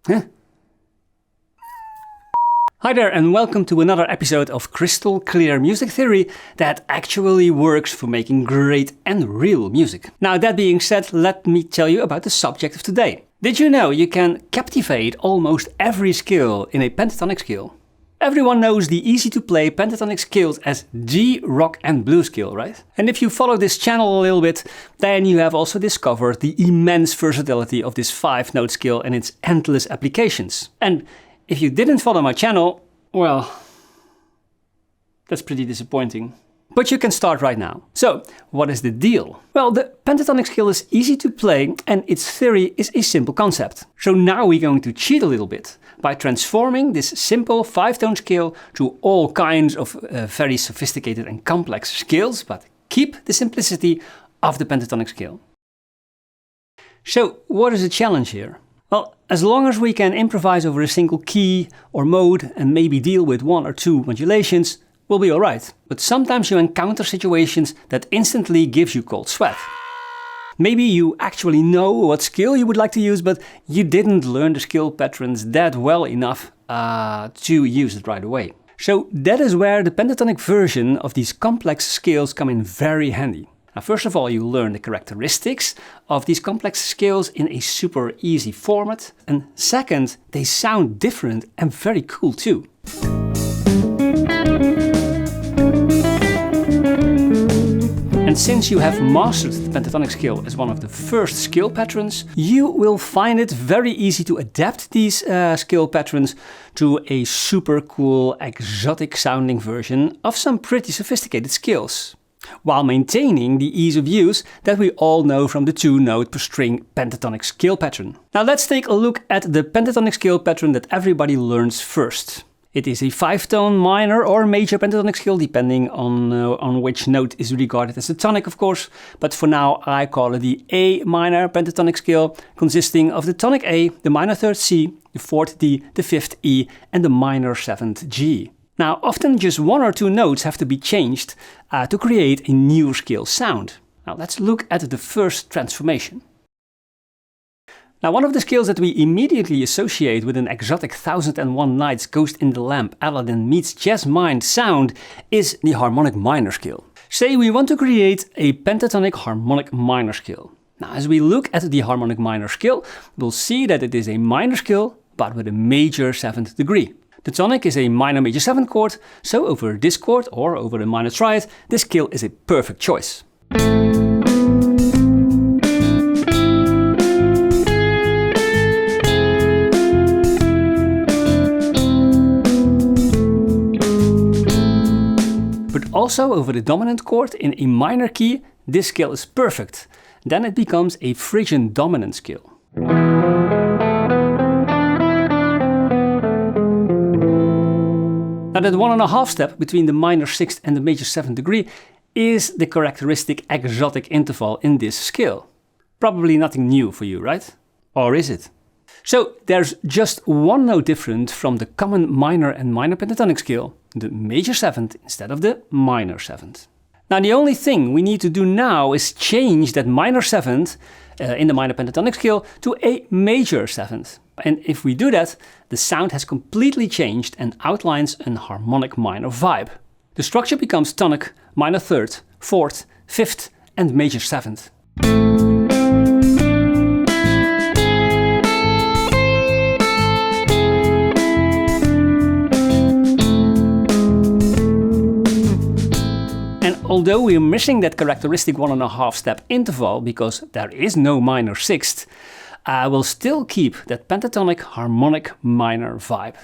Huh? Hi there and welcome to another episode of crystal clear music theory that actually works for making great and real music. Now that being said, let me tell you about the subject of today. Did you know you can captivate almost every scale in a pentatonic scale? Everyone knows the easy to play pentatonic scales as G, rock and blues scale, right? And if you follow this channel a little bit, then you have also discovered the immense versatility of this 5-note scale and its endless applications. And if you didn't follow my channel, well, that's pretty disappointing. But you can start right now. So, what is the deal? Well, the pentatonic scale is easy to play and its theory is a simple concept. So now we're going to cheat a little bit by transforming this simple 5-tone scale to all kinds of very sophisticated and complex scales, but keep the simplicity of the pentatonic scale. So, what is the challenge here? Well, as long as we can improvise over a single key or mode and maybe deal with 1 or 2 modulations, we'll be alright. But sometimes you encounter situations that instantly gives you cold sweat. Maybe you actually know what scale you would like to use, but you didn't learn the scale patterns that well enough to use it right away. So that is where the pentatonic version of these complex scales come in very handy. Now, first of all, you learn the characteristics of these complex scales in a super easy format. And second, they sound different and very cool too. And since you have mastered the pentatonic scale as one of the first scale patterns, you will find it very easy to adapt these scale patterns to a super cool, exotic sounding version of some pretty sophisticated scales, while maintaining the ease of use that we all know from the 2-note per string pentatonic scale pattern. Now let's take a look at the pentatonic scale pattern that everybody learns first. It is a 5-tone minor or major pentatonic scale, depending on which note is regarded as the tonic, of course. But for now, I call it the A minor pentatonic scale, consisting of the tonic A, the minor 3rd C, the 4th D, the 5th E, and the minor 7th G. Now, often just 1 or 2 notes have to be changed to create a new scale sound. Now, let's look at the first transformation. Now, one of the scales that we immediately associate with an exotic 1001 Nights Ghost in the Lamp Aladdin meets Jazz Mind sound is the harmonic minor scale. Say we want to create a pentatonic harmonic minor scale. Now, as we look at the harmonic minor scale, we'll see that it is a minor scale, but with a major 7th degree. The tonic is a minor major 7th chord, so over this chord or over a minor triad, this scale is a perfect choice. But also over the dominant chord in a minor key, this scale is perfect. Then it becomes a Phrygian dominant scale. Now that 1.5 step between the minor 6th and the major 7th degree is the characteristic exotic interval in this scale. Probably nothing new for you, right? Or is it? So there's just 1 note different from the common minor and minor pentatonic scale, the major 7th instead of the minor 7th. Now the only thing we need to do now is change that minor 7th in the minor pentatonic scale to a major 7th. And if we do that, the sound has completely changed and outlines an harmonic minor vibe. The structure becomes tonic, minor 3rd, 4th, 5th and major 7th. And although we're missing that characteristic 1.5 step interval because there is no minor 6th, we'll still keep that pentatonic harmonic minor vibe.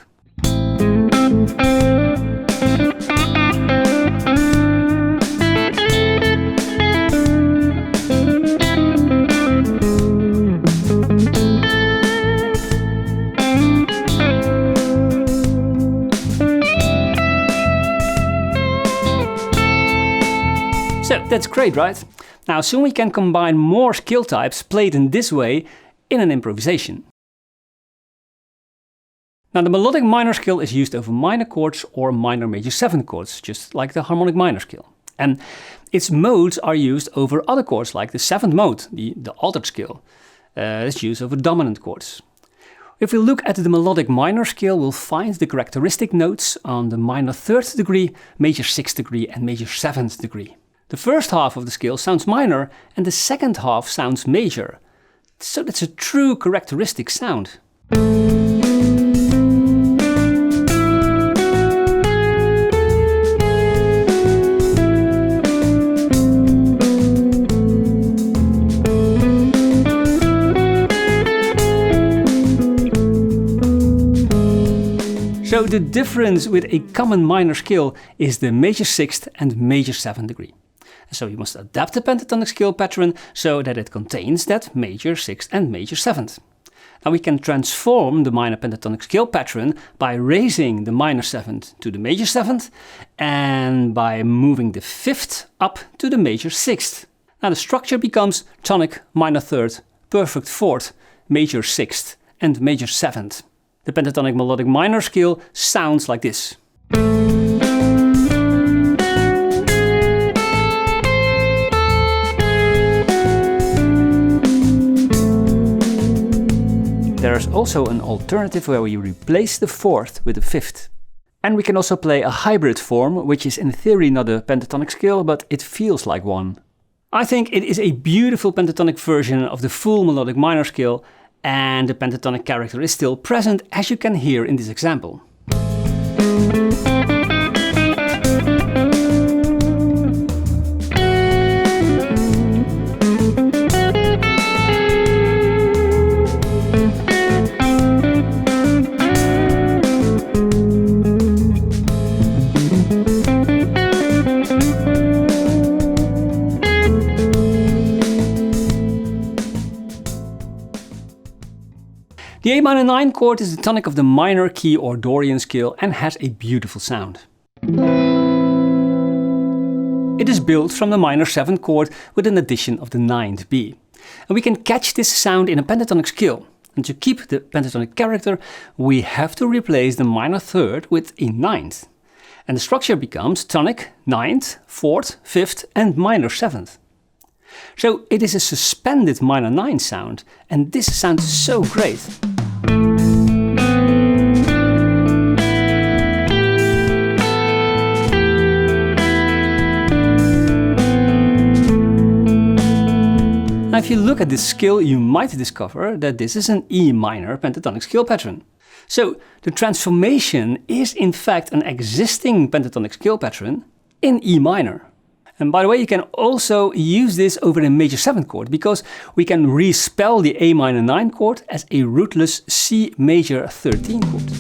So that's great, right? Now soon we can combine more scale types played in this way in an improvisation. Now the melodic minor scale is used over minor chords or minor major 7th chords, just like the harmonic minor scale. And its modes are used over other chords, like the 7th mode, the altered scale. It's used over dominant chords. If we look at the melodic minor scale, we'll find the characteristic notes on the minor 3rd degree, major 6th degree and major 7th degree. The first half of the scale sounds minor and the second half sounds major. So that's a true characteristic sound. So the difference with a common minor scale is the major 6th and major 7th degree. So you must adapt the pentatonic scale pattern so that it contains that major 6th and major 7th. Now we can transform the minor pentatonic scale pattern by raising the minor 7th to the major 7th and by moving the 5th up to the major 6th. Now the structure becomes tonic minor 3rd, perfect 4th, major 6th and major 7th. The pentatonic melodic minor scale sounds like this. There is also an alternative where we replace the 4th with the 5th. And we can also play a hybrid form, which is in theory not a pentatonic scale, but it feels like one. I think it is a beautiful pentatonic version of the full melodic minor scale, and the pentatonic character is still present, as you can hear in this example. The A minor 9 chord is the tonic of the minor key or Dorian scale and has a beautiful sound. It is built from the minor 7 chord with an addition of the 9th B. And we can catch this sound in a pentatonic scale. And to keep the pentatonic character, we have to replace the minor 3rd with a 9th. And the structure becomes tonic, 9th, 4th, 5th and minor 7th. So it is a suspended minor 9 sound, and this sounds so great. Now if you look at this scale, you might discover that this is an E minor pentatonic scale pattern. So the transformation is in fact an existing pentatonic scale pattern in E minor. And by the way, you can also use this over the major 7 chord, because we can respell the A minor 9 chord as a rootless C major 13 chord.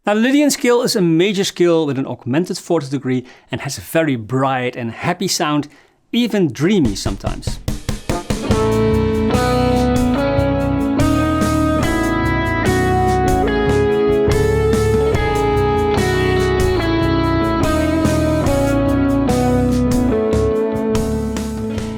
Now, the Lydian scale is a major scale with an augmented 4th degree and has a very bright and happy sound, even dreamy sometimes.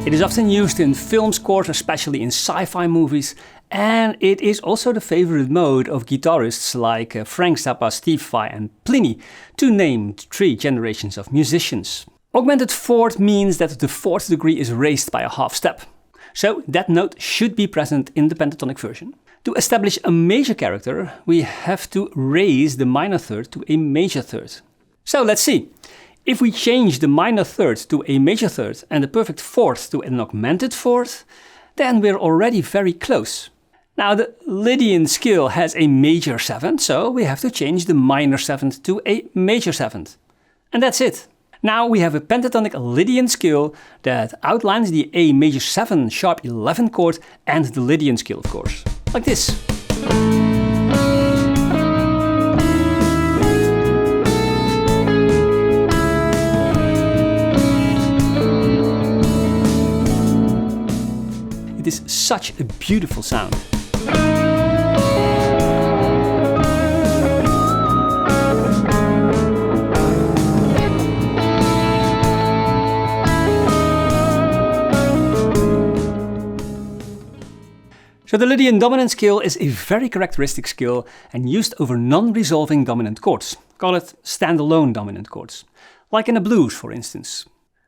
It is often used in film scores, especially in sci-fi movies, and it is also the favorite mode of guitarists like Frank Zappa, Steve Vai and Pliny, to name 3 generations of musicians. Augmented 4th means that the 4th degree is raised by a half step. So that note should be present in the pentatonic version. To establish a major character, we have to raise the minor 3rd to a major 3rd. So let's see. If we change the minor 3rd to a major 3rd and the perfect 4th to an augmented 4th, then we're already very close. Now the Lydian scale has a major 7th, so we have to change the minor 7th to a major 7th. And that's it. Now we have a pentatonic Lydian scale that outlines the A major 7 sharp 11 chord and the Lydian scale, of course. Like this. It is such a beautiful sound. So the Lydian dominant scale is a very characteristic scale and used over non-resolving dominant chords. Call it standalone dominant chords, like in the blues for instance.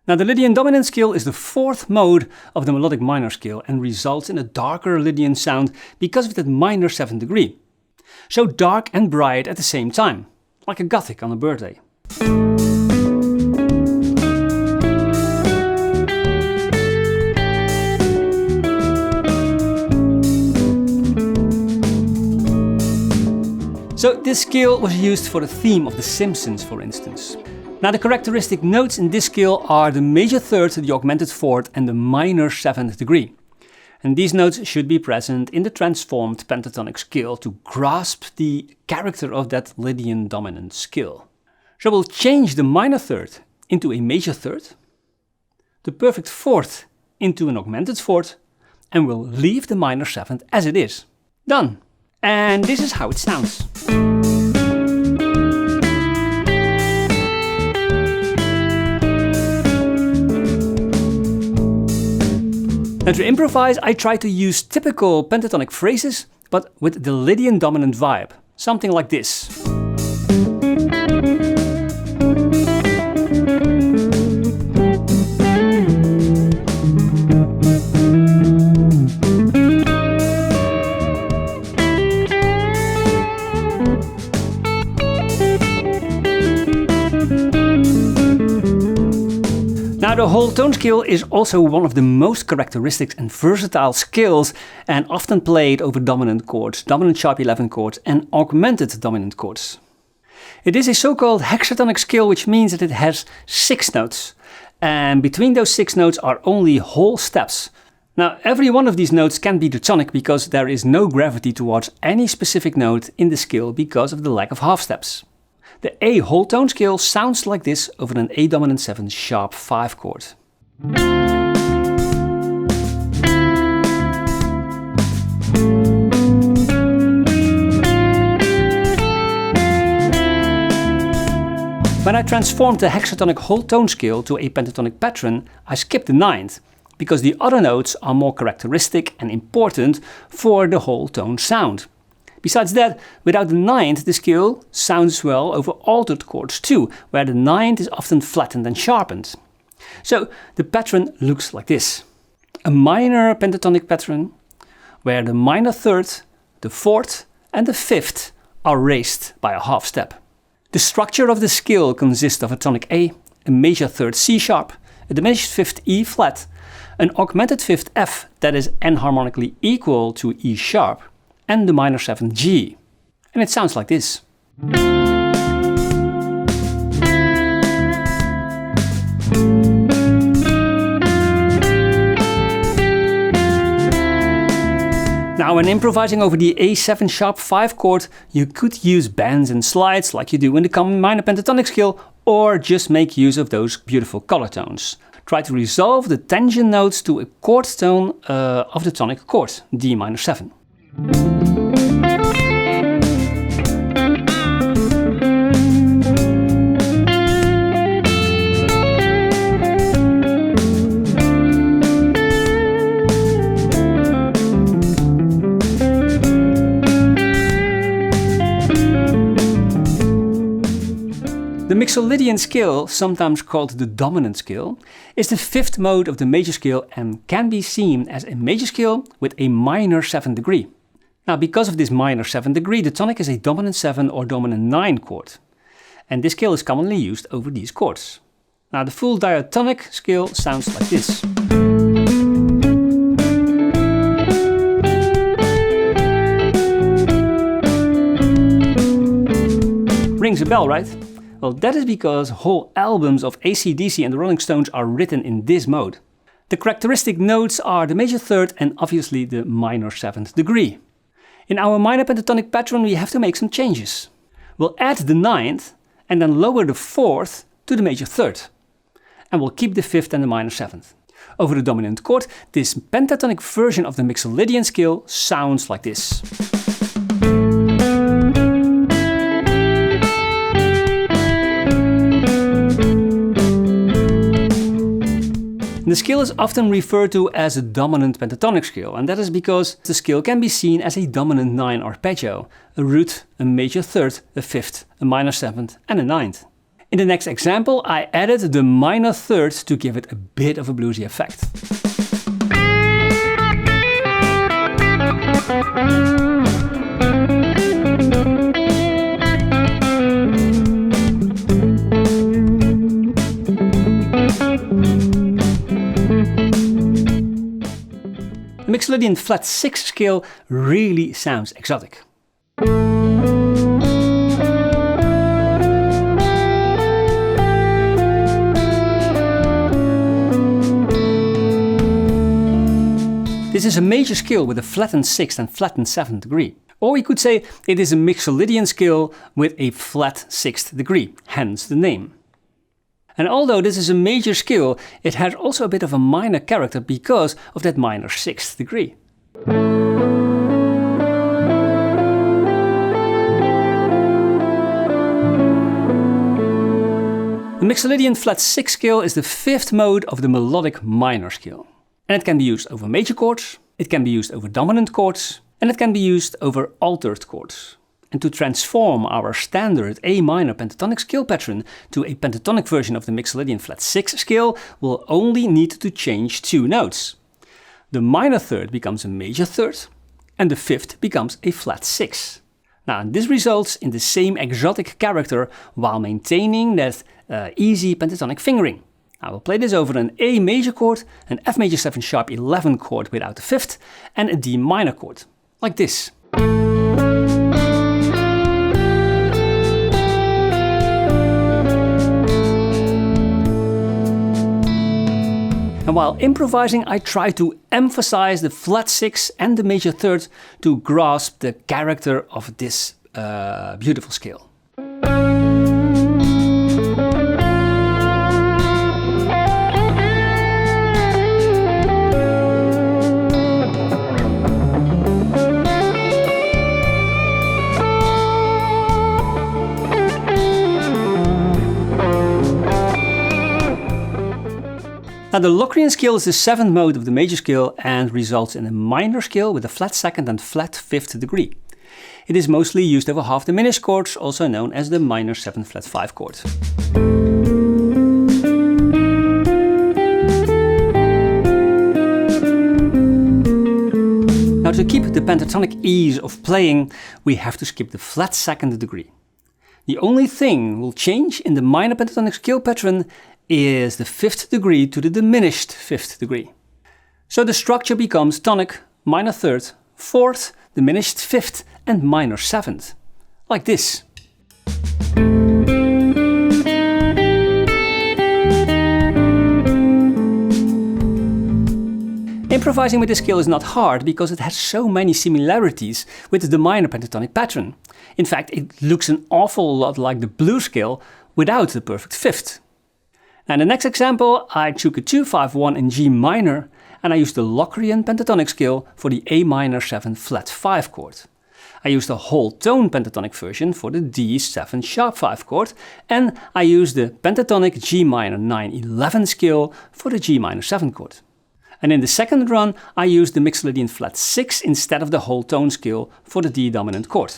Now the Lydian dominant scale is the fourth mode of the melodic minor scale and results in a darker Lydian sound because of that minor 7th degree. So dark and bright at the same time, like a Gothic on a birthday. So this scale was used for the theme of The Simpsons, for instance. Now the characteristic notes in this scale are the major 3rd, the augmented 4th and the minor 7th degree. And these notes should be present in the transformed pentatonic scale to grasp the character of that Lydian dominant scale. So we'll change the minor 3rd into a major 3rd, the perfect 4th into an augmented 4th, and we'll leave the minor 7th as it is. Done! And this is how it sounds. Now to improvise, I try to use typical pentatonic phrases, but with the Lydian dominant vibe. Something like this. Now the whole tone scale is also one of the most characteristic and versatile scales and often played over dominant chords, dominant sharp 11 chords and augmented dominant chords. It is a so-called hexatonic scale, which means that it has 6 notes, and between those 6 notes are only whole steps. Now every one of these notes can be tonic because there is no gravity towards any specific note in the scale because of the lack of half steps. The A whole tone scale sounds like this over an A dominant 7 sharp 5 chord. When I transformed the hexatonic whole tone scale to a pentatonic pattern, I skipped the 9th, because the other notes are more characteristic and important for the whole tone sound. Besides that, without the 9th, the scale sounds well over altered chords too, where the 9th is often flattened and sharpened. So the pattern looks like this. A minor pentatonic pattern, where the minor 3rd, the 4th and the 5th are raised by a half step. The structure of the scale consists of a tonic A, a major 3rd C sharp, a diminished 5th E flat, an augmented 5th F that is enharmonically equal to E sharp, and the minor 7th G. And it sounds like this. Now when improvising over the A7 sharp 5 chord, you could use bends and slides like you do in the common minor pentatonic scale, or just make use of those beautiful color tones. Try to resolve the tension notes to a chord tone of the tonic chord, D minor 7. The Mixolydian scale, sometimes called the dominant scale, is the 5th mode of the major scale and can be seen as a major scale with a minor 7th degree. Now, because of this minor 7th degree, the tonic is a dominant 7 or dominant 9 chord. And this scale is commonly used over these chords. Now, the full diatonic scale sounds like this. Rings a bell, right? Well, that is because whole albums of AC/DC and the Rolling Stones are written in this mode. The characteristic notes are the major 3rd and obviously the minor 7th degree. In our minor pentatonic pattern we have to make some changes. We'll add the 9th and then lower the 4th to the major 3rd. And we'll keep the 5th and the minor 7th. Over the dominant chord, this pentatonic version of the Mixolydian scale sounds like this. The scale is often referred to as a dominant pentatonic scale, and that is because the scale can be seen as a dominant 9 arpeggio, a root, a major third, a fifth, a minor seventh and a ninth. In the next example I added the minor third to give it a bit of a bluesy effect. The Mixolydian flat 6 scale really sounds exotic. This is a major scale with a flattened 6th and flattened 7th degree. Or we could say it is a Mixolydian scale with a flat 6th degree, hence the name. And although this is a major scale, it has also a bit of a minor character because of that minor 6th degree. The Mixolydian flat 6 scale is the 5th mode of the melodic minor scale. And it can be used over major chords, it can be used over dominant chords, and it can be used over altered chords. And to transform our standard A minor pentatonic scale pattern to a pentatonic version of the Mixolydian flat 6 scale, we'll only need to change 2 notes. The minor third becomes a major third, and the fifth becomes a flat 6. Now, this results in the same exotic character while maintaining that easy pentatonic fingering. I will play this over an A major chord, an F major 7 sharp 11 chord without the fifth, and a D minor chord, like this. And while improvising, I try to emphasize the flat 6 and the major third to grasp the character of this beautiful scale. Now the Locrian scale is the 7th mode of the major scale and results in a minor scale with a flat 2nd and flat 5th degree. It is mostly used over half diminished chords, also known as the minor 7 flat 5 chord. Now to keep the pentatonic ease of playing, we have to skip the flat 2nd degree. The only thing will change in the minor pentatonic scale pattern is the 5th degree to the diminished 5th degree. So the structure becomes tonic, minor 3rd, 4th, diminished 5th and minor 7th, like this. Improvising with this scale is not hard because it has so many similarities with the minor pentatonic pattern. In fact, it looks an awful lot like the blues scale without the perfect 5th. Now in the next example I took a 2-5-1 in G minor and I used the Locrian pentatonic scale for the A minor 7 flat 5 chord. I used the whole tone pentatonic version for the D 7 sharp 5 chord, and I used the pentatonic G minor 9-11 scale for the G minor 7 chord. And in the second run I used the Mixolydian flat 6 instead of the whole tone scale for the D dominant chord.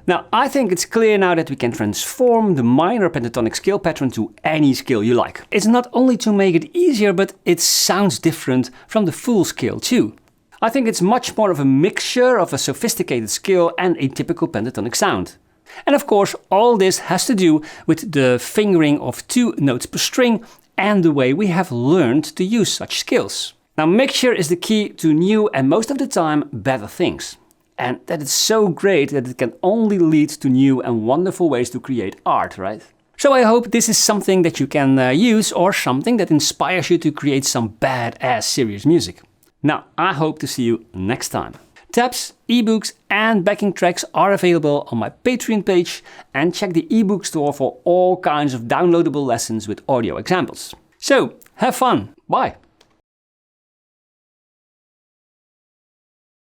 Now, I think it's clear now that we can transform the minor pentatonic scale pattern to any scale you like. It's not only to make it easier, but it sounds different from the full scale too. I think it's much more of a mixture of a sophisticated scale and a typical pentatonic sound. And of course, all this has to do with the fingering of 2 notes per string and the way we have learned to use such scales. Now, mixture is the key to new and most of the time better things. And that is so great that it can only lead to new and wonderful ways to create art, right? So I hope this is something that you can use, or something that inspires you to create some badass serious music. Now, I hope to see you next time. Tabs, ebooks and backing tracks are available on my Patreon page, and check the ebook store for all kinds of downloadable lessons with audio examples. So, have fun! Bye!